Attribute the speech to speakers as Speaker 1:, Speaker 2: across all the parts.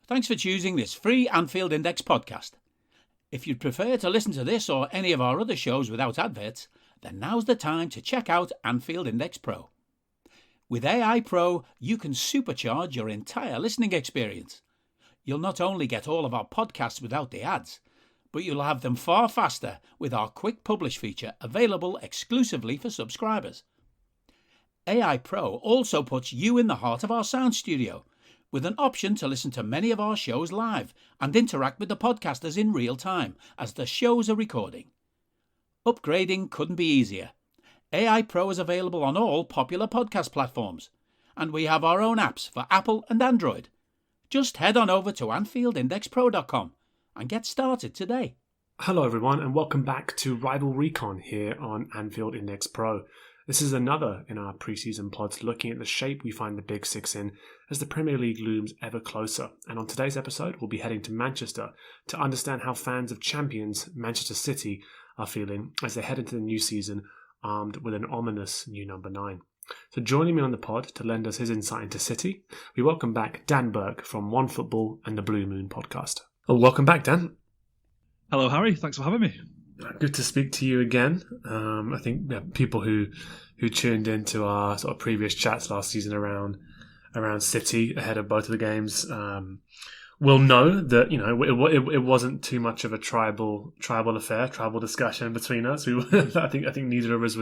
Speaker 1: Thanks for choosing this free Anfield Index podcast. If you'd prefer to listen to this or any of our other shows without adverts, then now's the time to check out Anfield Index Pro. With AI Pro, you can supercharge your entire listening experience. You'll not only get all of our podcasts without the ads, but you'll have them far faster with our quick publish feature available exclusively for subscribers. AI Pro also puts you in the heart of our sound studio, with an option to listen to many of our shows live and interact with the podcasters in real time as the shows are recording. Upgrading couldn't be easier. AI Pro is available on all popular podcast platforms, and we have our own apps for Apple and Android. Just head on over to AnfieldIndexPro.com and get started today.
Speaker 2: Hello everyone, and welcome back to Rival Recon here on Anfield Index Pro. This is another in our pre-season pods looking at the shape we find the Big Six in as the Premier League looms ever closer. And on today's episode, we'll be heading to Manchester to understand how fans of champions Manchester City are feeling as they head into the new season armed with an ominous new number 9. So joining me on the pod to lend us his insight into City, we welcome back Dan Burke from One Football and the Blue Moon podcast. Oh, welcome back, Dan.
Speaker 3: Hello, Harry. Thanks for having me.
Speaker 2: Good to speak to you again. I think people who tuned into our sort of previous chats last season around City ahead of both of the games will know that it wasn't too much of a tribal affair, tribal discussion between us. I think neither of us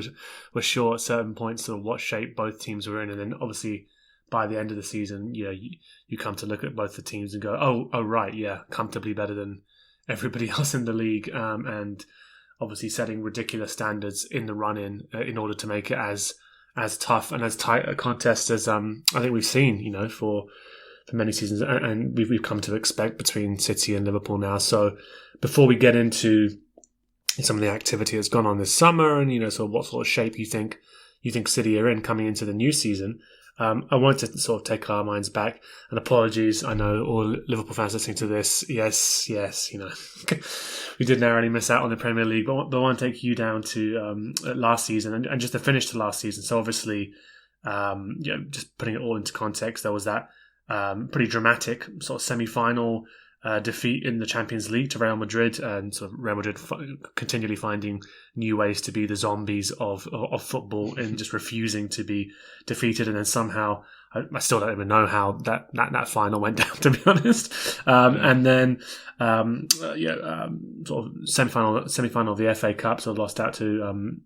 Speaker 2: were sure at certain points of what shape both teams were in, and then obviously by the end of the season, you come to look at both the teams and go, oh right, yeah, comfortably better than everybody else in the league, and obviously setting ridiculous standards in the run-in in order to make it as tough and as tight a contest as I think we've seen, for many seasons, and we've come to expect between City and Liverpool now. So before we get into some of the activity that's gone on this summer, and so what sort of shape you think City are in coming into the new season, I wanted to sort of take our minds back, and apologies, I know all Liverpool fans listening to this, yes, we did narrowly miss out on the Premier League, but I want to take you down to last season and just to finish the last season. So obviously, just putting it all into context, there was that pretty dramatic sort of semi-final defeat in the Champions League to Real Madrid, and sort of Real Madrid continually finding new ways to be the zombies of football and just refusing to be defeated. And then somehow, I still don't even know how that final went down, to be honest. And then, sort of semi-final of the FA Cup, so lost out to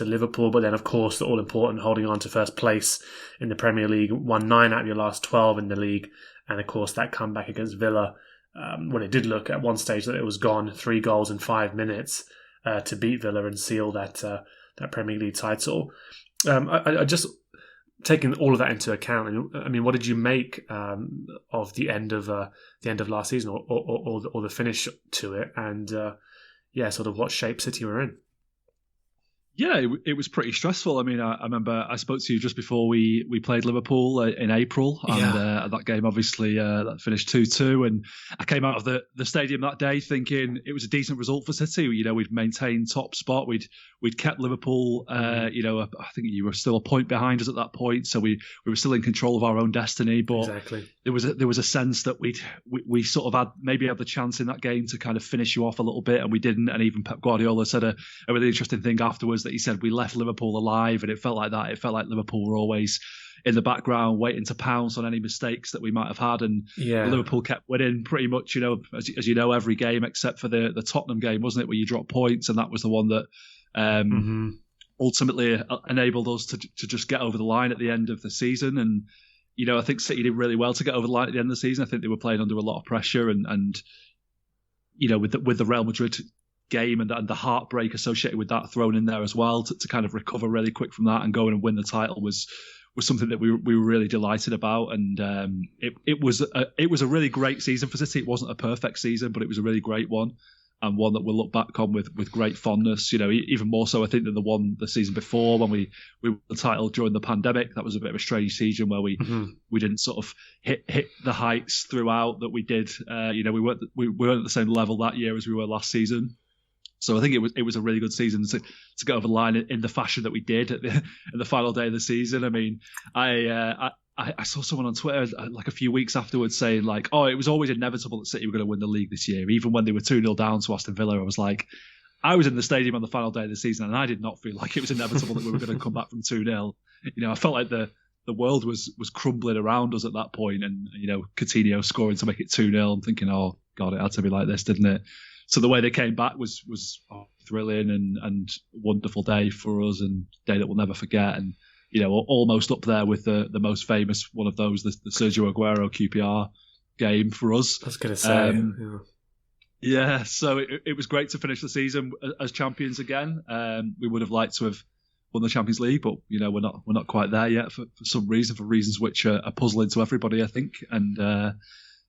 Speaker 2: Liverpool. But then, of course, the all-important holding on to first place in the Premier League, won 9 out of your last 12 in the league. And of course, that comeback against Villa, when it did look at one stage that it was gone, 3 goals in 5 minutes to beat Villa and seal that Premier League title. I just taking all of that into account. I mean, what did you make of the end of last season, or the finish to it, and sort of what shape City were in?
Speaker 3: Yeah, it was pretty stressful. I mean, I remember I spoke to you just before we played Liverpool in April, and that game obviously that finished 2-2, and I came out of the stadium that day thinking it was a decent result for City. We'd maintained top spot, we'd kept Liverpool. I think you were still a point behind us at that point, so we were still in control of our own destiny. But
Speaker 2: exactly. There
Speaker 3: was a sense that we sort of had the chance in that game to kind of finish you off a little bit, and we didn't. And even Pep Guardiola said a really interesting thing afterwards, that he said we left Liverpool alive, and it felt like that. It felt like Liverpool were always in the background waiting to pounce on any mistakes that we might have had, and Liverpool kept winning pretty much, as you know, every game except for the Tottenham game, wasn't it, where you dropped points, and that was the one that ultimately enabled us to just get over the line at the end of the season. And I think City did really well to get over the line at the end of the season. I think they were playing under a lot of pressure, and with the Real Madrid game and the heartbreak associated with that thrown in there as well, to kind of recover really quick from that and go in and win the title was something that we were really delighted about. And it was a really great season for City. It wasn't a perfect season, but it was a really great one, and one that we'll look back on with great fondness. Even more so, I think, than the season before when we won the title during the pandemic. That was a bit of a strange season where we didn't sort of hit the heights throughout that we did. We weren't at the same level that year as we were last season. So I think it was a really good season to get over the line in the fashion that we did in the final day of the season. I mean, I I saw someone on Twitter like a few weeks afterwards saying like, oh, it was always inevitable that City were going to win the league this year, even when they were 2-0 down to Aston Villa. I was like, I was in the stadium on the final day of the season, and I did not feel like it was inevitable that we were going to come back from 2-0. I felt like the world was crumbling around us at that point, and Coutinho scoring to make it 2-0. I'm thinking, oh God, it had to be like this, didn't it? So the way they came back was thrilling and wonderful day for us, and day that we'll never forget. And almost up there with the most famous one of those, the Sergio Aguero QPR game for us.
Speaker 2: I was going to say,
Speaker 3: yeah. So it was great to finish the season as champions again. We would have liked to have won the Champions League, but we're not quite there yet for some reason, for reasons which are puzzling to everybody, I think. And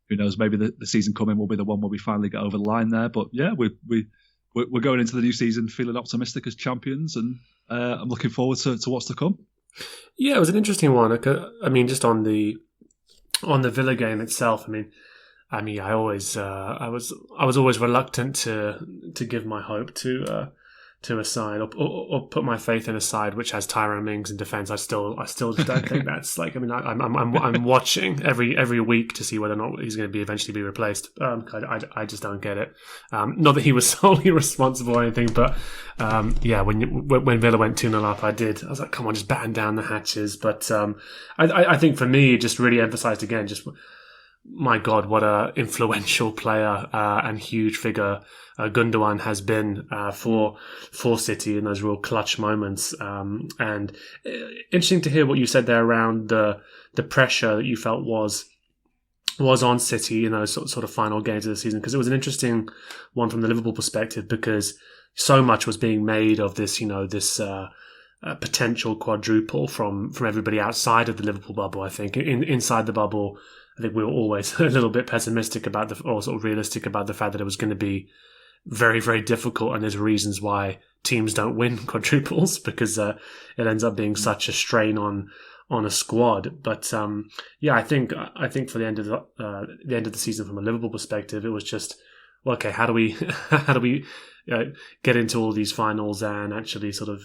Speaker 3: who knows, maybe the season coming will be the one where we finally get over the line there. But yeah, we're going into the new season feeling optimistic as champions, and I'm looking forward to what's to come.
Speaker 2: Yeah, it was an interesting one. I mean, just on the Villa game itself. I was always reluctant to give my hope to a side or put my faith in a side which has Tyrone Mings in defence. I still don't think that's like. I'm watching every week to see whether or not he's going to eventually be replaced. I just don't get it. Not that he was solely responsible or anything, but when Villa went 2-0 up, I was like, come on, just batten down the hatches. But I think for me, it just really emphasised again, just my God, what a influential player and huge figure Gundogan has been for City in those real clutch moments. And interesting to hear what you said there around the pressure that you felt was on City in those sort of final games of the season, because it was an interesting one from the Liverpool perspective, because so much was being made of this, this potential quadruple from everybody outside of the Liverpool bubble. I think inside the bubble, I think we were always a little bit pessimistic about or sort of realistic about the fact that it was going to be very, very difficult, and there's reasons why teams don't win quadruples, because it ends up being such a strain on a squad. But I think for the end of the season, from a Liverpool perspective, it was just, well, okay, how do we get into all these finals and actually sort of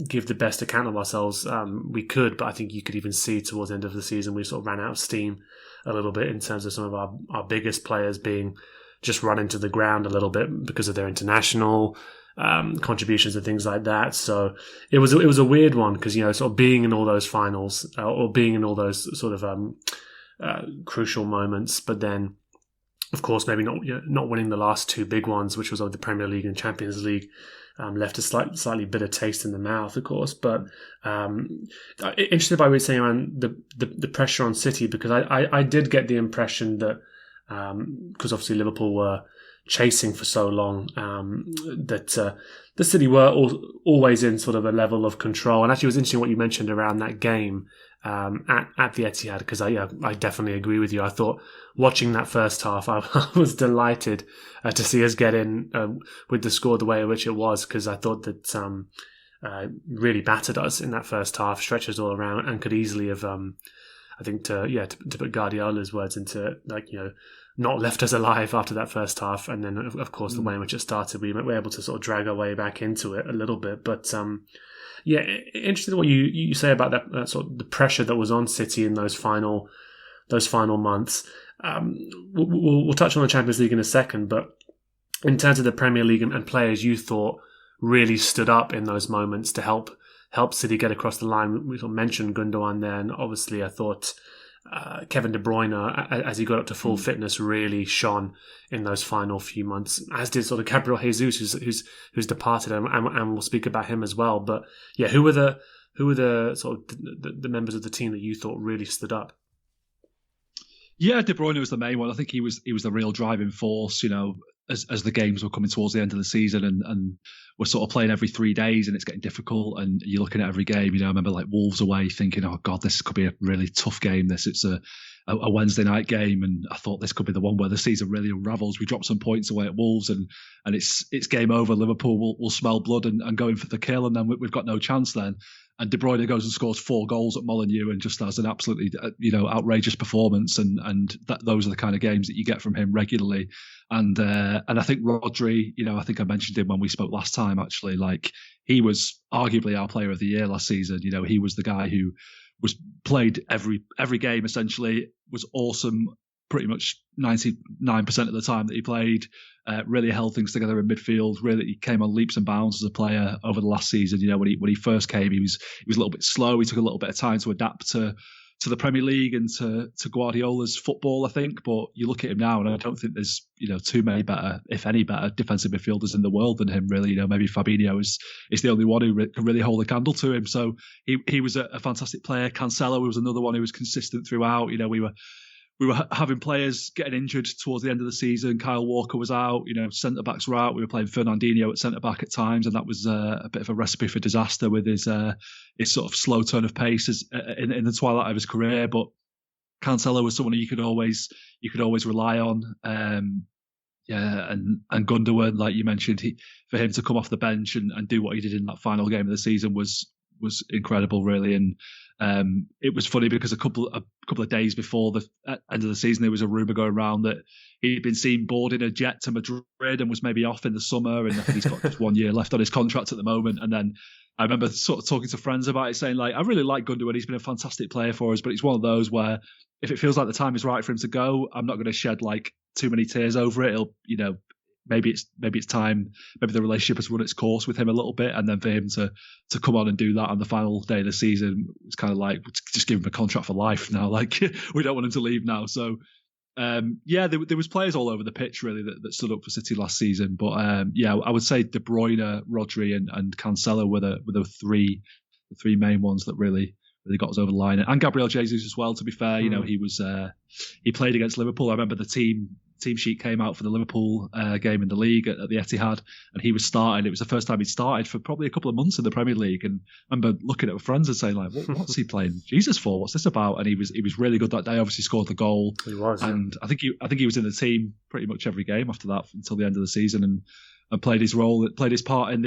Speaker 2: give the best account of ourselves we could. But I think you could even see towards the end of the season we sort of ran out of steam a little bit in terms of some of our biggest players being just run into the ground a little bit because of their international contributions and things like that. So it was a weird one, because sort of being in all those finals or being in all those sort of crucial moments, but then of course maybe not winning the last two big ones, which was of the Premier League and Champions League, left a slightly bitter taste in the mouth, of course. But interested by what you're saying around the pressure on City, because I did get the impression that because obviously Liverpool were chasing for so long, that the City were always in sort of a level of control. And actually, it was interesting what you mentioned around that game at the Etihad, because I definitely agree with you. I thought watching that first half, I was delighted to see us get in with the score the way in which it was, because I thought that really battered us in that first half, stretched us all around, and could easily have, I think, to put Guardiola's words into, not left us alive after that first half. And then, of course, the way in which it started, we were able to sort of drag our way back into it a little bit. But interested in what you say about that sort of the pressure that was on City in those final months. We'll touch on the Champions League in a second, but in terms of the Premier League and players you thought really stood up in those moments to help City get across the line, we sort of mentioned Gundogan there, and obviously I thought Kevin De Bruyne, as he got up to full fitness, really shone in those final few months, as did sort of Gabriel Jesus, who's departed, and we'll speak about him as well. But yeah, who were the sort of the members of the team that you thought really stood up?
Speaker 3: Yeah, De Bruyne was the main one. I think he was the real driving force, as the games were coming towards the end of the season, and we're sort of playing every 3 days, and it's getting difficult, and you're looking at every game. I remember like Wolves away thinking, oh God, this could be a really tough game. It's a Wednesday night game, and I thought this could be the one where the season really unravels. We dropped some points away at Wolves, and it's game over. Liverpool will smell blood and go in for the kill, and then we've got no chance then. And De Bruyne goes and scores 4 goals at Molineux and just has an absolutely, outrageous performance. And those are the kind of games that you get from him regularly. And I think Rodri, I think I mentioned him when we spoke last time, actually. Like, he was arguably our player of the year last season. He was the guy who was played every game essentially, was awesome pretty much 99% of the time that he played. Really held things together in midfield. Really, he came on leaps and bounds as a player over the last season. You know, when he first came, he was a little bit slow. He took a little bit of time to adapt to the Premier League and to Guardiola's football, I think. But you look at him now, and I don't think there's too many better, if any better, defensive midfielders in the world than him. Really, maybe Fabinho is the only one who can really hold a candle to him. So he was a fantastic player. Cancelo was another one who was consistent throughout. We were having players getting injured towards the end of the season. Kyle Walker was out, centre backs were out. We were playing Fernandinho at centre back at times, and that was a bit of a recipe for disaster with his sort of slow turn of pace in the twilight of his career. But Cancelo was someone you could always rely on. And Gundogan, like you mentioned, for him to come off the bench and do what he did in that final game of the season was incredible, really. And it was funny because a couple of days before the end of the season, there was a rumour going around that he'd been seen boarding a jet to Madrid and was maybe off in the summer, and I think he's got just 1 year left on his contract at the moment. And then I remember sort of talking to friends about it, saying, like, I really like Gundogan. He's been a fantastic player for us, but it's one of those where if it feels like the time is right for him to go, I'm not going to shed like too many tears over it. It'll, maybe it's time. Maybe the relationship has run its course with him a little bit, and then for him to come on and do that on the final day of the season, it's kind of like just give him a contract for life now. Like we don't want him to leave now. So there was players all over the pitch really that stood up for City last season. But I would say De Bruyne, Rodri, and Cancelo were the three main ones that really got us over the line, and Gabriel Jesus as well. To be fair, he played against Liverpool. I remember the team sheet came out for the Liverpool game in the league at the Etihad, and he was starting. It was the first time he'd started for probably a couple of months in the Premier League, and I remember looking at friends and saying, like, what's he playing Jesus for? What's this about? And he was really good that day. Obviously scored the goal.
Speaker 2: He was,
Speaker 3: and I think he was in the team pretty much every game after that until the end of the season, and played his part in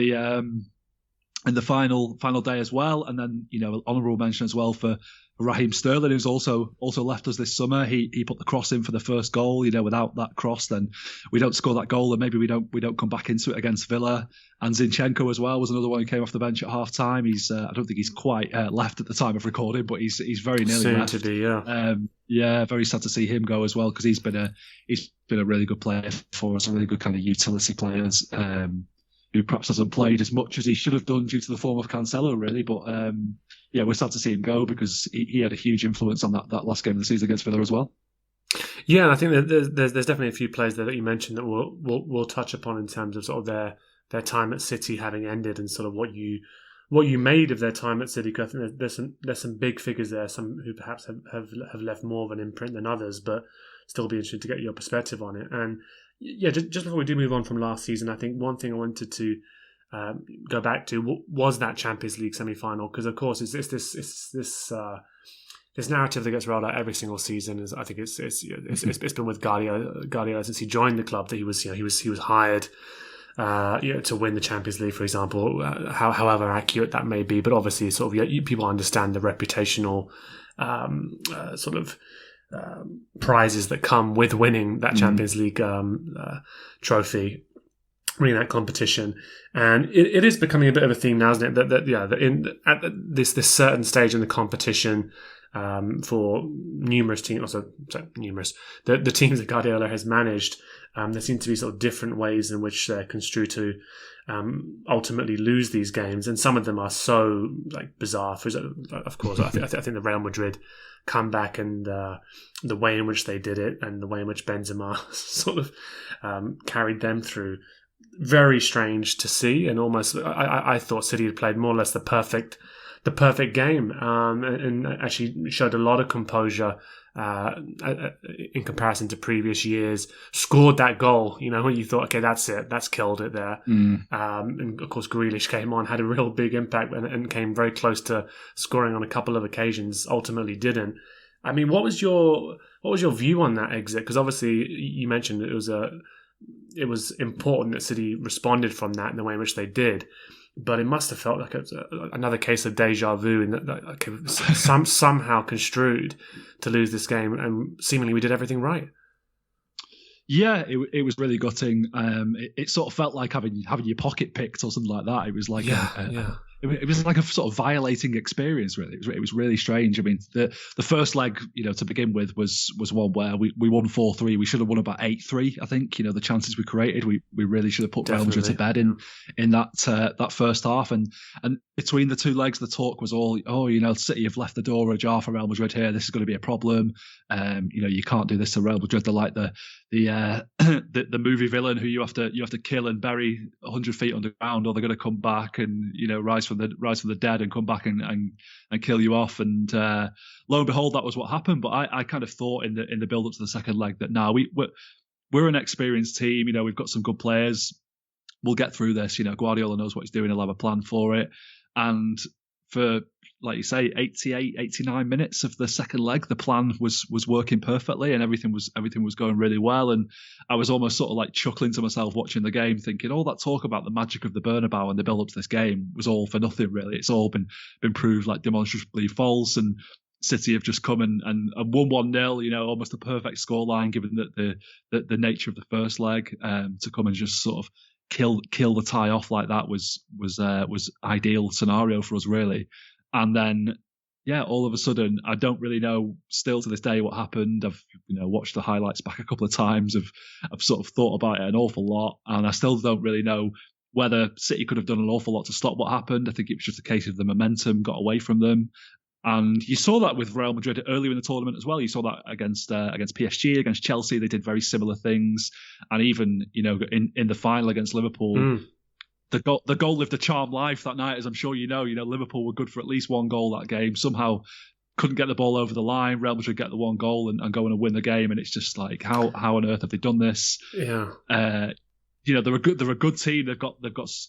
Speaker 3: the final day as well. And then honourable mention as well for Raheem Sterling, who's also left us this summer. He put the cross in for the first goal. Without that cross, then we don't score that goal, and maybe we don't come back into it against Villa. And Zinchenko as well was another one who came off the bench at half time. He's I don't think he's quite left at the time of recording, but he's very nearly
Speaker 2: soon
Speaker 3: left.
Speaker 2: To be,
Speaker 3: very sad to see him go as well, because he's been a really good player for us, a really good kind of utility players. Who perhaps hasn't played as much as he should have done due to the form of Cancelo, really. But we're sad to see him go, because he had a huge influence on that last game of the season against Villa as well.
Speaker 2: Yeah, and I think that there's definitely a few players there that you mentioned that we'll touch upon in terms of sort of their time at City having ended, and sort of what you made of their time at City. Because I think there's some big figures there, some who perhaps have left more of an imprint than others, but still be interested to get your perspective on it. And yeah, just before we do move on from last season, I think one thing I wanted to go back to was that Champions League semi-final, because of course it's this narrative that gets rolled out every single season. I think it's been with Guardiola since he joined the club, that he was hired to win the Champions League, for example, however accurate that may be. But obviously, sort of people understand the reputational prizes that come with winning that Champions League trophy, winning that competition. And it is becoming a bit of a theme now, isn't it? At this certain stage in the competition, for numerous teams, the teams that Guardiola has managed, there seem to be sort of different ways in which they're construed to ultimately lose these games, and some of them are so bizarre. Of course, I think the Real Madrid comeback and the way in which they did it, and the way in which Benzema sort of carried them through, very strange to see. And almost, I thought City had played more or less the perfect game, and actually showed a lot of composure in comparison to previous years. Scored that goal, when you thought, okay, that's it, that's killed it there. And of course, Grealish came on, had a real big impact, and came very close to scoring on a couple of occasions. Ultimately, didn't. I mean, what was your view on that exit? Because obviously, you mentioned it was important that City responded from that in the way in which they did. But it must have felt like another case of deja vu, in that somehow construed to lose this game, and seemingly we did everything right.
Speaker 3: Yeah, it was really gutting. It sort of felt like having your pocket picked or something like that. It was like it was like a sort of violating experience, really. It was really strange. I mean, the first leg, to begin with, was one where we won 4-3. We should have won about 8-3. I think, the chances we created, we really should have put Real Madrid to bed in that first half. And between the two legs, the talk was all, City have left the door ajar for Real Madrid here. This is going to be a problem. You can't do this to Real Madrid. They're like the movie villain who you have to kill and bury 100 feet underground, or they're going to come back and rise from the dead and come back and kill you off. And lo and behold, that was what happened. But I kind of thought in the build up to the second leg that we're an experienced team. We've got some good players. We'll get through this. Guardiola knows what he's doing. He'll have a plan for it. And for, like you say, 88, 89 minutes of the second leg, the plan was working perfectly, and everything was going really well. And I was almost sort of like chuckling to myself watching the game, thinking all that talk about the magic of the Bernabeu and the build up to this game was all for nothing, really. It's all been proved like demonstrably false, and City have just come and won 1-0, almost a perfect scoreline given that the nature of the first leg. To come and just sort of kill the tie off like that was ideal scenario for us, really. And then, all of a sudden, I don't really know still to this day what happened. I've watched the highlights back a couple of times. I've sort of thought about it an awful lot, and I still don't really know whether City could have done an awful lot to stop what happened. I think it was just a case of the momentum got away from them. And you saw that with Real Madrid earlier in the tournament as well. You saw that against PSG, against Chelsea. They did very similar things. And even, in the final against Liverpool, the goal lived a charmed life that night, as I'm sure you know. Liverpool were good for at least one goal that game. Somehow couldn't get the ball over the line. Real Madrid get the one goal and go and win the game. And it's just like, how on earth have they done this?
Speaker 2: Yeah.
Speaker 3: They're a good team. They've got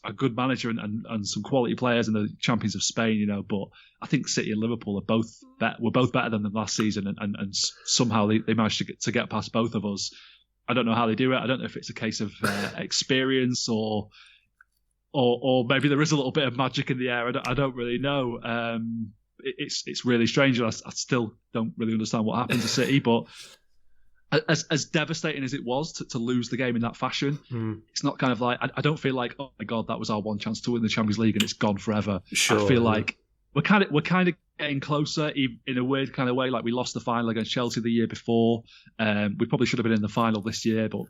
Speaker 3: a good manager and some quality players in the champions of Spain. But I think City and Liverpool were both better than them last season, and somehow they managed to get past both of us. I don't know how they do it. I don't know if it's a case of experience or maybe there is a little bit of magic in the air. I don't really know. It's really strange. I still don't really understand what happened to City, but as devastating as it was to lose the game in that fashion, it's not kind of like, I don't feel like, oh my God, that was our one chance to win the Champions League and it's gone forever.
Speaker 2: Sure,
Speaker 3: I feel like we're kind of getting closer in a weird kind of way. Like we lost the final against Chelsea the year before. We probably should have been in the final this year, but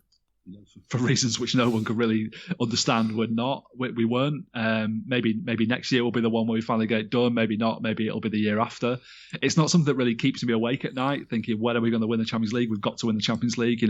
Speaker 3: for reasons which no one could really understand, we're not. We weren't. Maybe next year will be the one where we finally get it done. Maybe not. Maybe it'll be the year after. It's not something that really keeps me awake at night, thinking, when are we going to win the Champions League? We've got to win the Champions League.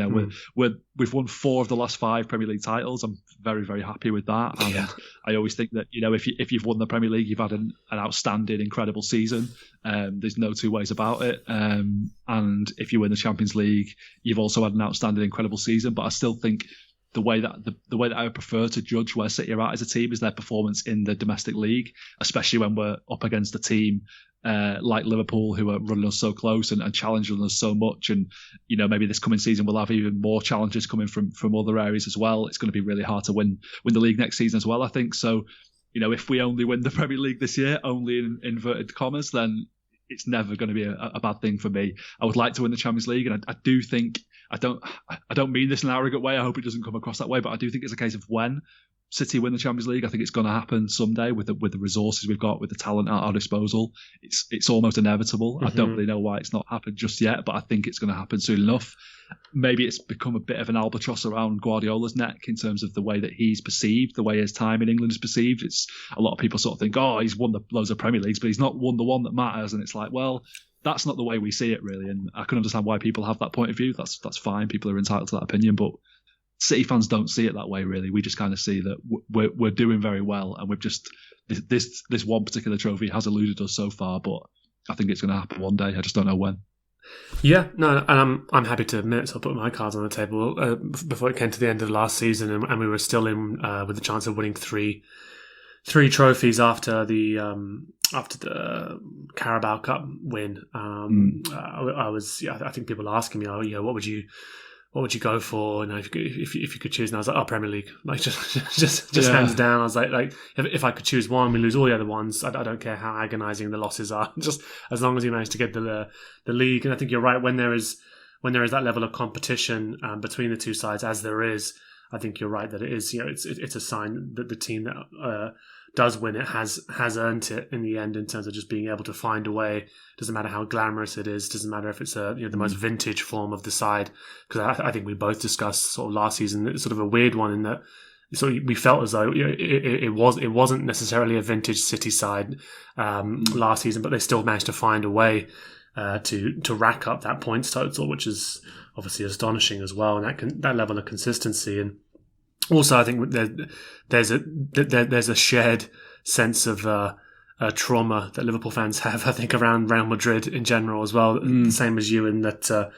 Speaker 3: We've won 4 of the last 5 Premier League titles. I'm very, very happy with that. And I always think that if you've won the Premier League, you've had an outstanding, incredible season. There's no two ways about it. And if you win the Champions League, you've also had an outstanding, incredible season. But I still think the way that I would prefer to judge where City are at as a team is their performance in the domestic league, especially when we're up against a team like Liverpool, who are running us so close and challenging us so much. And maybe this coming season we'll have even more challenges coming from other areas as well. It's going to be really hard to win the league next season as well, I think. So if we only win the Premier League this year, only in inverted commas, then it's never going to be a bad thing for me. I would like to win the Champions League, and I do think, I don't mean this in an arrogant way, I hope it doesn't come across that way, but I do think it's a case of when City win the Champions League, I think it's going to happen someday with the resources we've got, with the talent at our disposal. It's almost inevitable. I don't really know why it's not happened just yet, but I think it's going to happen soon enough. Maybe it's become a bit of an albatross around Guardiola's neck in terms of the way that he's perceived, the way his time in England is perceived. It's a lot of people sort of think, oh, he's won loads of Premier Leagues, but he's not won the one that matters. And it's like, well, that's not the way we see it, really. And I can understand why people have that point of view. That's fine. People are entitled to that opinion, but City fans don't see it that way, really. We just kind of see that we're doing very well, and we've just this one particular trophy has eluded us so far. But I think it's going to happen one day. I just don't know when.
Speaker 2: Yeah, no, and I'm happy to admit, so I'll put my cards on the table. Before it came to the end of last season, and we were still in with the chance of winning three trophies after the Carabao Cup win. I think people were asking me, what would you go for? If you could choose, and I was like, Premier League, like just hands down. I was like if I could choose one, we lose all the other ones. I don't care how agonising the losses are, just as long as we manage to get the league. And I think you're right, when there is that level of competition between the two sides, as there is, I think you're right that it is. It's a sign that the team that does win it has earned it in the end in terms of just being able to find a way. Doesn't matter how glamorous it is. Doesn't matter if it's the most vintage form of the side. Because I think we both discussed sort of last season, it's sort of a weird one in that. So we felt as though it wasn't necessarily a vintage City side last season, but they still managed to find a way to rack up that points total, which is obviously astonishing as well, and that level of consistency. And also, I think there's a shared sense of trauma that Liverpool fans have, I think, around Real Madrid in general as well. The same as you, in that,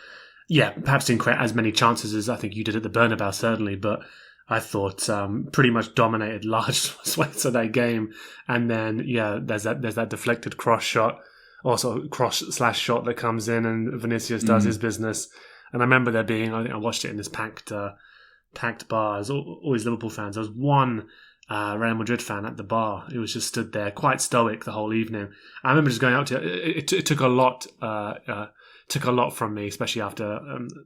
Speaker 2: perhaps didn't create as many chances as I think you did at the Bernabeu, certainly, but I thought pretty much dominated large swathes of that game. And then, there's that deflected cross shot, also cross/shot that comes in, and Vinicius does his business. And I remember there being, I think I watched it in this packed bar. There's always Liverpool fans. There was one Real Madrid fan at the bar who was just stood there, quite stoic the whole evening. I remember just going out to it. It took a lot. Took a lot from me, especially after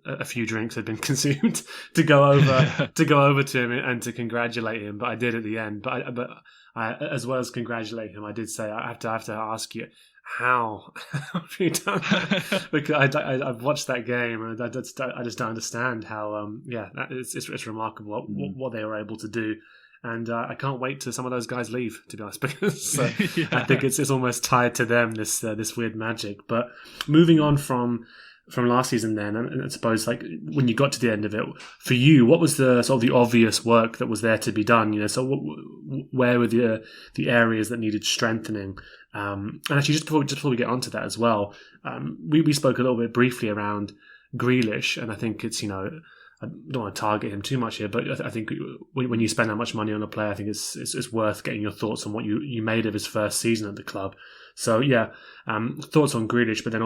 Speaker 2: a few drinks had been consumed, to go over to him and to congratulate him. But I did at the end. But I, as well as congratulate him, I did say I have to ask you, how have you done that? Because I've watched that game and I just don't understand how it's remarkable what they were able to do. And I can't wait till some of those guys leave, to be honest, because I think it's almost tied to them, this weird magic. But moving on from last season then, and I suppose like when you got to the end of it, for you, what was the sort of the obvious work that was there to be done? So where were the areas that needed strengthening? And actually, just before we get onto that as well, we spoke a little bit briefly around Grealish, and I think it's I don't want to target him too much here, but I think when you spend that much money on a player, I think it's worth getting your thoughts on what you made of his first season at the club. So thoughts on Grealish, but then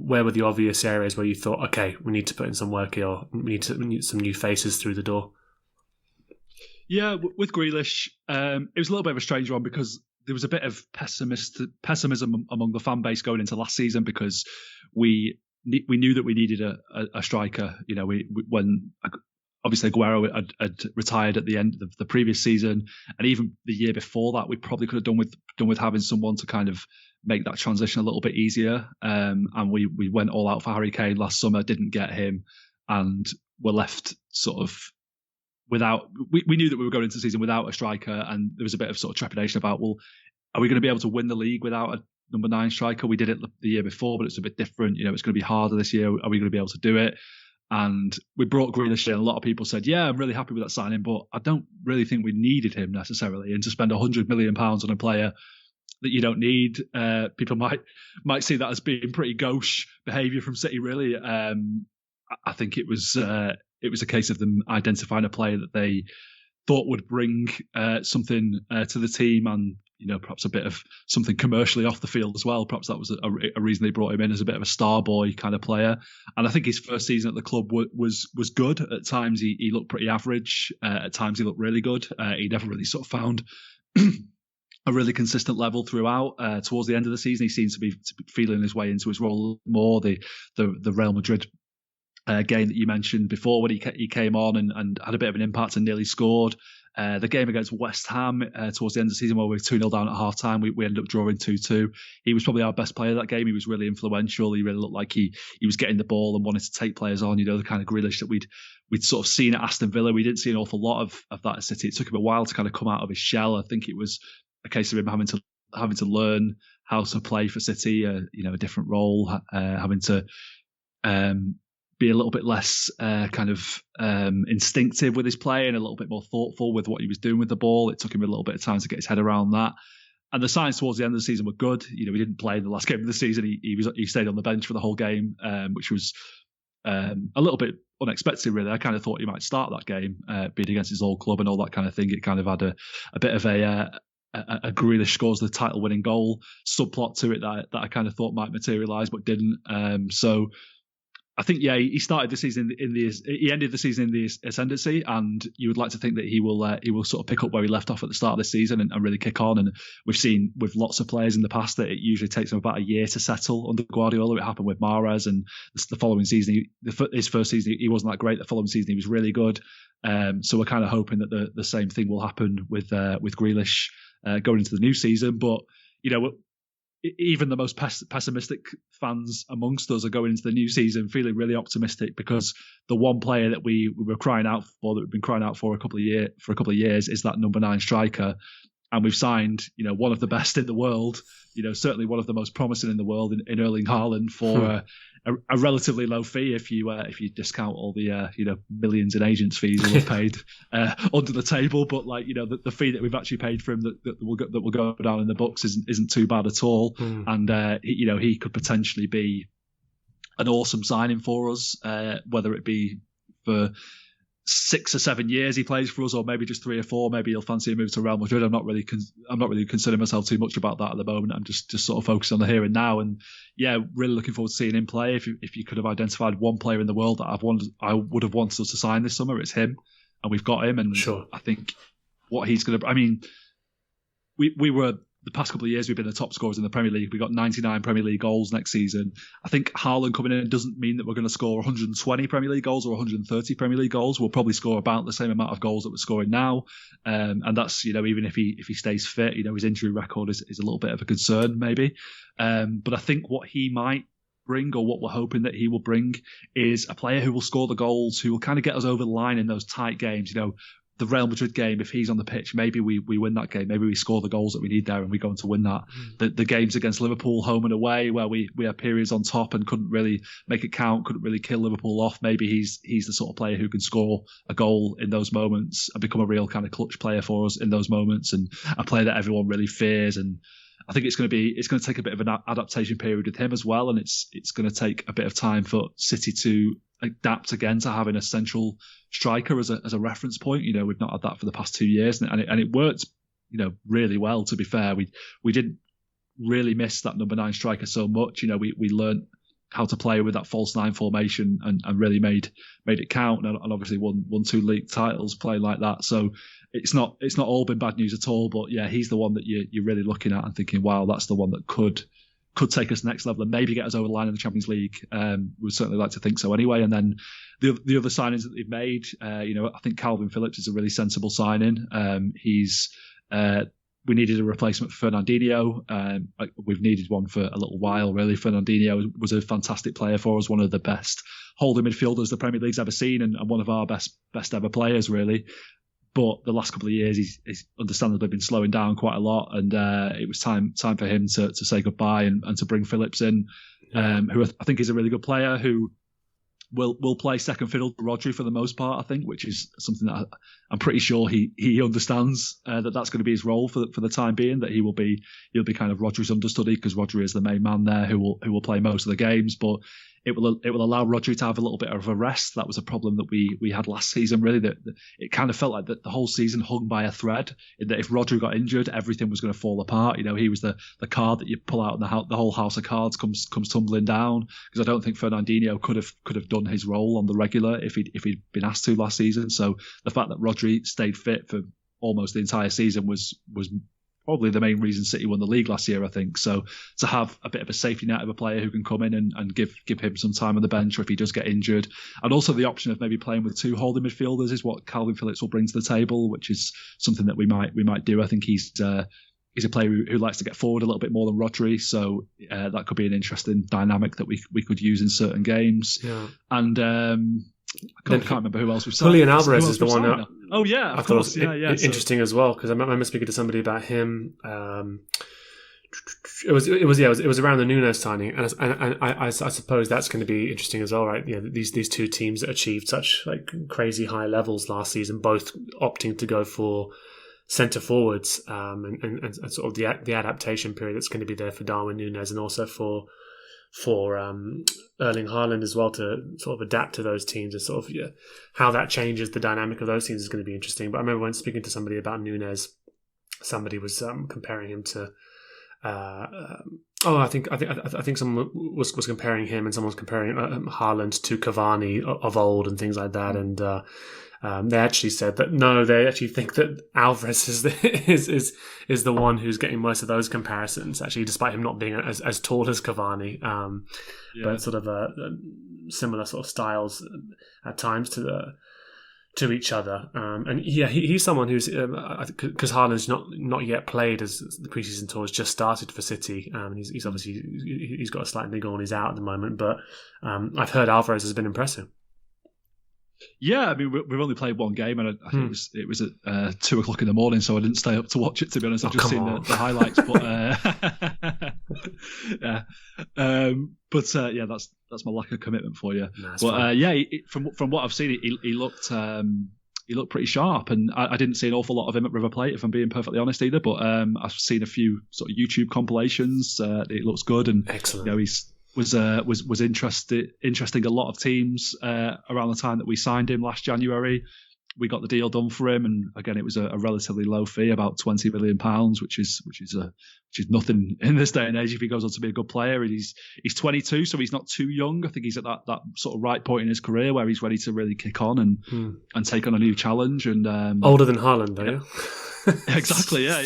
Speaker 2: where were the obvious areas where you thought, okay, we need to put in some work here, or we need some new faces through the door?
Speaker 3: Yeah, with Grealish, it was a little bit of a strange one because there was a bit of pessimism among the fan base going into last season because we knew that we needed a striker. When obviously Aguero had retired at the end of the previous season, and even the year before that, we probably could have done with having someone to kind of make that transition a little bit easier. And we went all out for Harry Kane last summer, didn't get him, and were left sort of without. We knew that we were going into the season without a striker, and there was a bit of sort of trepidation about, well, are we going to be able to win the league without a number 9 striker? We did it the year before, but it's a bit different. It's going to be harder this year. Are we going to be able to do it? And we brought Grealish in. A lot of people said, yeah, I'm really happy with that signing, but I don't really think we needed him necessarily. And to spend £100 million on a player that you don't need, people might see that as being pretty gauche behaviour from City, really. I think it was a case of them identifying a player that they thought would bring something to the team, and perhaps a bit of something commercially off the field as well. Perhaps that was a reason they brought him in, as a bit of a star boy kind of player. And I think his first season at the club was good. At times he looked pretty average. At times he looked really good. He never really sort of found a really consistent level throughout. Towards the end of the season, he seems to be feeling his way into his role more. The Real Madrid game that you mentioned before, when he came on and had a bit of an impact and nearly scored. The game against West Ham towards the end of the season, where we were 2-0 down at half time, we ended up drawing 2-2. He was probably our best player that game. He was really influential. He really looked like he was getting the ball and wanted to take players on, the kind of Grealish that we'd sort of seen at Aston Villa. We didn't see an awful lot of that at City. It took him a while to kind of come out of his shell. I think it was a case of him having to learn how to play for City, a different role, having to be a little bit less instinctive with his play and a little bit more thoughtful with what he was doing with the ball. It took him a little bit of time to get his head around that. And the signs towards the end of the season were good. We didn't play in the last game of the season. He stayed on the bench for the whole game, which was a little bit unexpected, really. I kind of thought he might start that game, being against his old club and all that kind of thing. It kind of had a bit of a Grealish scores the title-winning goal subplot to it that I kind of thought might materialise, but didn't. So I think he started the season he ended the season in the ascendancy, and you would like to think that he will sort of pick up where he left off at the start of this season and really kick on. And we've seen with lots of players in the past that it usually takes them about a year to settle under Guardiola. It happened with Mahrez, and the following season, his first season he wasn't that great. The following season he was really good. So we're kind of hoping that the same thing will happen with Grealish going into the new season. But even the most pessimistic fans amongst us are going into the new season feeling really optimistic, because the one player that we were crying out for, that we've been crying out for a couple of years, is that number 9 striker. And we've signed, one of the best in the world, certainly one of the most promising in the world in Erling Haaland for a relatively low fee if you discount all the millions in agents fees we've paid under the table. But the fee that we've actually paid for him that will go down in the books isn't too bad at all. And he could potentially be an awesome signing for us, whether it be for 6 or 7 years he plays for us, or maybe just 3 or 4. Maybe he'll fancy a move to Real Madrid. I'm not really considering myself too much about that at the moment. I'm just sort of focused on the here and now. And really looking forward to seeing him play. If you could have identified one player in the world that I would have wanted us to sign this summer, it's him, and we've got him. And
Speaker 2: sure. I
Speaker 3: think what he's going to. I mean, we were. The past couple of years, we've been the top scorers in the Premier League. We got 99 Premier League goals next season. I think Haaland coming in doesn't mean that we're going to score 120 Premier League goals or 130 Premier League goals. We'll probably score about the same amount of goals that we're scoring now. And that's, even if he stays fit, his injury record is a little bit of a concern maybe. But I think what he might bring, or what we're hoping that he will bring, is a player who will score the goals, who will kind of get us over the line in those tight games. The Real Madrid game, if he's on the pitch, maybe we win that game. Maybe we score the goals that we need there and we go on to win that. The games against Liverpool, home and away, where we had periods on top and couldn't really make it count, couldn't really kill Liverpool off. Maybe he's the sort of player who can score a goal in those moments and become a real kind of clutch player for us in those moments, and a player that everyone really fears. And I think it's going to take a bit of an adaptation period with him as well, and it's going to take a bit of time for City to adapt again to having a central striker as a reference point. We've not had that for the past 2 years, and it worked really well, to be fair. We didn't really miss that number 9 striker so much. We learned how to play with that false 9 formation and really made it count, and obviously won 2 league titles playing like that. So it's not all been bad news at all, but he's the one that you're really looking at and thinking, wow, that's the one that could take us next level and maybe get us over the line in the Champions League. We'd certainly like to think so anyway. And then the other signings that they've made, I think Calvin Phillips is a really sensible signing. We needed a replacement for Fernandinho. We've needed one for a little while, really. Fernandinho was a fantastic player for us, one of the best holding midfielders the Premier League's ever seen, and one of our best ever players, really. But the last couple of years, he's understandably been slowing down quite a lot, and it was time for him to say goodbye and to bring Phillips in, who I think is a really good player, who will play second fiddle to Rodri for the most part, I think, which is something that I'm pretty sure he understands, that's going to be his role for the time being, that he'll be kind of Rodri's understudy, because Rodri is the main man there who will play most of the games. But it will allow Rodri to have a little bit of a rest. That was a problem that we had last season, really. That it kind of felt like that the whole season hung by a thread, in that if Rodri got injured, everything was going to fall apart. He was the card that you pull out, and the whole house of cards comes tumbling down. Because I don't think Fernandinho could have done his role on the regular if he'd been asked to last season. So the fact that Rodri stayed fit for almost the entire season was probably the main reason City won the league last year, I think. So to have a bit of a safety net of a player who can come in and give him some time on the bench, or if he does get injured, and also the option of maybe playing with 2 holding midfielders, is what Calvin Phillips will bring to the table, which is something that we might do. I think he's a player who likes to get forward a little bit more than Rodri, so that could be an interesting dynamic that we could use in certain games.
Speaker 2: Yeah.
Speaker 3: And I can't remember who else we've signed.
Speaker 2: Julian Alvarez is the one that
Speaker 3: I thought was
Speaker 2: interesting as well, because I remember speaking to somebody about him. It was around the Nunes signing, and I suppose that's going to be interesting as well, right? These 2 teams that achieved such crazy high levels last season, both opting to go for centre forwards, and sort of the adaptation period that's going to be there for Darwin Nunes, and also for Erling Haaland as well, to sort of adapt to those teams, and sort of how that changes the dynamic of those teams is going to be interesting. But I remember when speaking to somebody about Nunes, somebody was comparing him to I think someone was comparing him, and someone was comparing Haaland to Cavani of old and things like that, and they actually said that no, they actually think that Alvarez is the one who's getting most of those comparisons. Actually, despite him not being as tall as Cavani, but sort of similar sort of styles at times to each other. And yeah, he's someone who's because Haaland's not yet played as the preseason tour has just started for City. He's obviously he's got a slight niggle and he's out at the moment, but I've heard Alvarez has been impressive.
Speaker 3: Yeah, I mean, we've only played one game, and I think it was at 2:00 in the morning, so I didn't stay up to watch it. To be honest, I've just seen the highlights. But yeah, that's my lack of commitment for you. No, but from what I've seen, he looked pretty sharp, and I didn't see an awful lot of him at River Plate, if I'm being perfectly honest either. But I've seen a few sort of YouTube compilations. It looks good, and
Speaker 2: excellent.
Speaker 3: You know, was interesting a lot of teams around the time that we signed him last January. We got the deal done for him, and again, it was a relatively low fee, about £20 million, which is nothing in this day and age if he goes on to be a good player. And he's 22, so he's not too young. I think he's at that sort of right point in his career where he's ready to really kick on and take on a new challenge. And
Speaker 2: older than Haaland, though. Yeah.
Speaker 3: Exactly, yeah.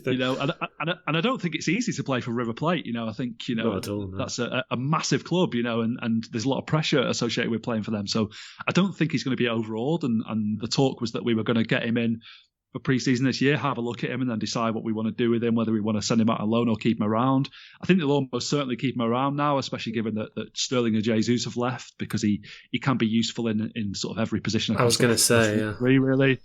Speaker 3: You know, and I don't think it's easy to play for River Plate. You know, I think
Speaker 2: not at all, no.
Speaker 3: That's a massive club. You know, and there's a lot of pressure associated with playing for them. So I don't think he's going to be overawed. And the talk was that we were going to get him in for pre-season this year, have a look at him, and then decide what we want to do with him, whether we want to send him out on loan or keep him around. I think they'll almost certainly keep him around now, especially given that Sterling and Jesus have left, because he can be useful in sort of every position.
Speaker 2: I was going to say, yeah,
Speaker 3: really.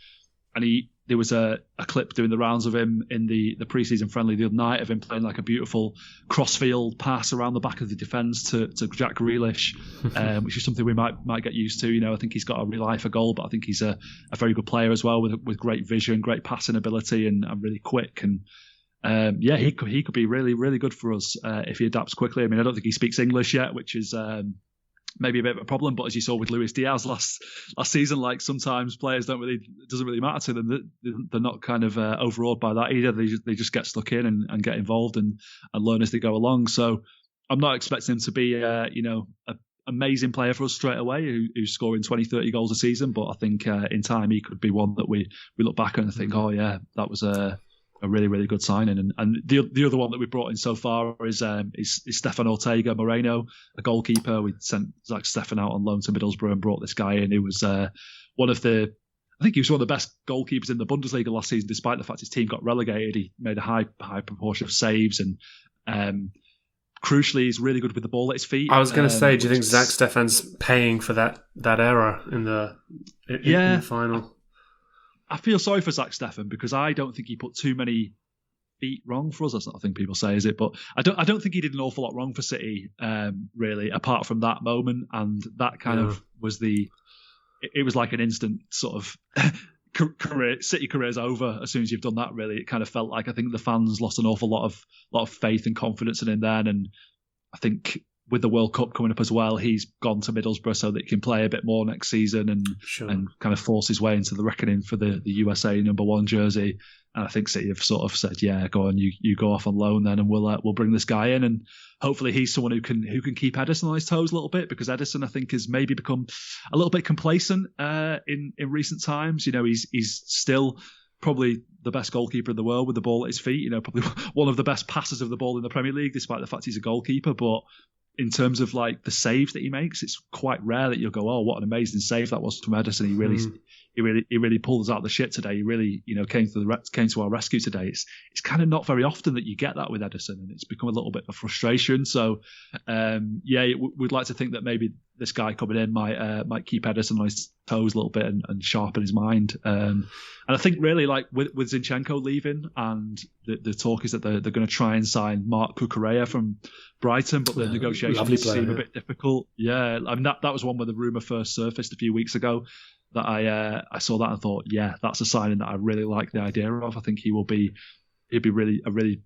Speaker 3: And there was a clip doing the rounds of him in the pre-season friendly the other night of him playing like a beautiful cross-field pass around the back of the defence to Jack Grealish, which is something we might get used to. You know, I think he's got a real eye for goal, but I think he's a very good player as well with great vision, great passing ability, and really quick. And he could be really, really good for us if he adapts quickly. I mean, I don't think he speaks English yet, which is maybe a bit of a problem, but as you saw with Luis Diaz last season, like sometimes players it doesn't really matter to them. They're not kind of overawed by that either. They just get stuck in and get involved and learn as they go along. So I'm not expecting him to be an amazing player for us straight away who's scoring 20, 30 goals a season, but I think in time he could be one that we look back and think, oh yeah, that was a really, really good signing. And the other one that we brought in so far is Stefan Ortega Moreno, a goalkeeper. We sent Stefan out on loan to Middlesbrough and brought this guy in who was I think he was one of the best goalkeepers in the Bundesliga last season, despite the fact his team got relegated. He made a high proportion of saves, and crucially, he's really good with the ball at his feet.
Speaker 2: I was going to say, do you think Zach Stefan's paying for that error in the final?
Speaker 3: I feel sorry for Zach Stefan because I don't think he put too many feet wrong for us. That's not a thing people say, is it? But I don't think he did an awful lot wrong for City, really, apart from that moment. And that kind of was it was like an instant sort of City career's over as soon as you've done that, really. It kind of felt like I think the fans lost an awful lot of faith and confidence in him then. And I think with the World Cup coming up as well, he's gone to Middlesbrough so that he can play a bit more next season and kind of force his way into the reckoning for the USA number 1 jersey. And I think City have sort of said, yeah, go on, you go off on loan then, and we'll bring this guy in, and hopefully he's someone who can keep Ederson on his toes a little bit, because Ederson, I think, has maybe become a little bit complacent in recent times. You know, he's still probably the best goalkeeper in the world with the ball at his feet. You know, probably one of the best passers of the ball in the Premier League, despite the fact he's a goalkeeper. But in terms of like the saves that he makes, it's quite rare that you'll go, oh, what an amazing save that was from Ederson. He really pulled us out of the shit today. He really, came to our rescue today. It's kind of not very often that you get that with Ederson, and it's become a little bit of frustration. So, we'd like to think that maybe this guy coming in might keep Ederson on his toes a little bit and sharpen his mind. And I think really, like with Zinchenko leaving, and the talk is that they're going to try and sign Mark Cucurella from Brighton, but the negotiations seem a bit difficult. Yeah, I mean that was one where the rumour first surfaced a few weeks ago. That I saw that and thought, yeah, that's a signing that I really like the idea of. I think he'd be a really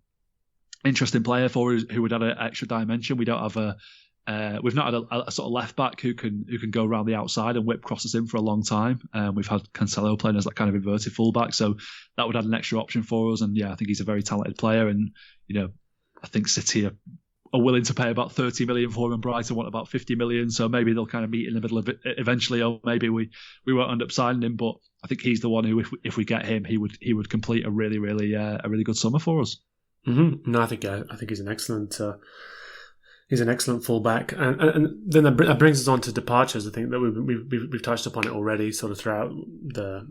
Speaker 3: interesting player for us, who would add an extra dimension. We don't have we've not had a sort of left back who can go around the outside and whip crosses in for a long time. We've had Cancelo playing as that kind of inverted fullback, so that would add an extra option for us. And yeah, I think he's a very talented player, and I think City are willing to pay about 30 million for him, and Brighton want about 50 million. So maybe they'll kind of meet in the middle of it eventually, or maybe we won't end up signing him. But I think he's the one who, if we get him, he would complete a really good summer for us.
Speaker 2: Mm-hmm. No, I think he's an excellent fullback, and then that brings us on to departures. I think that we've touched upon it already, sort of throughout the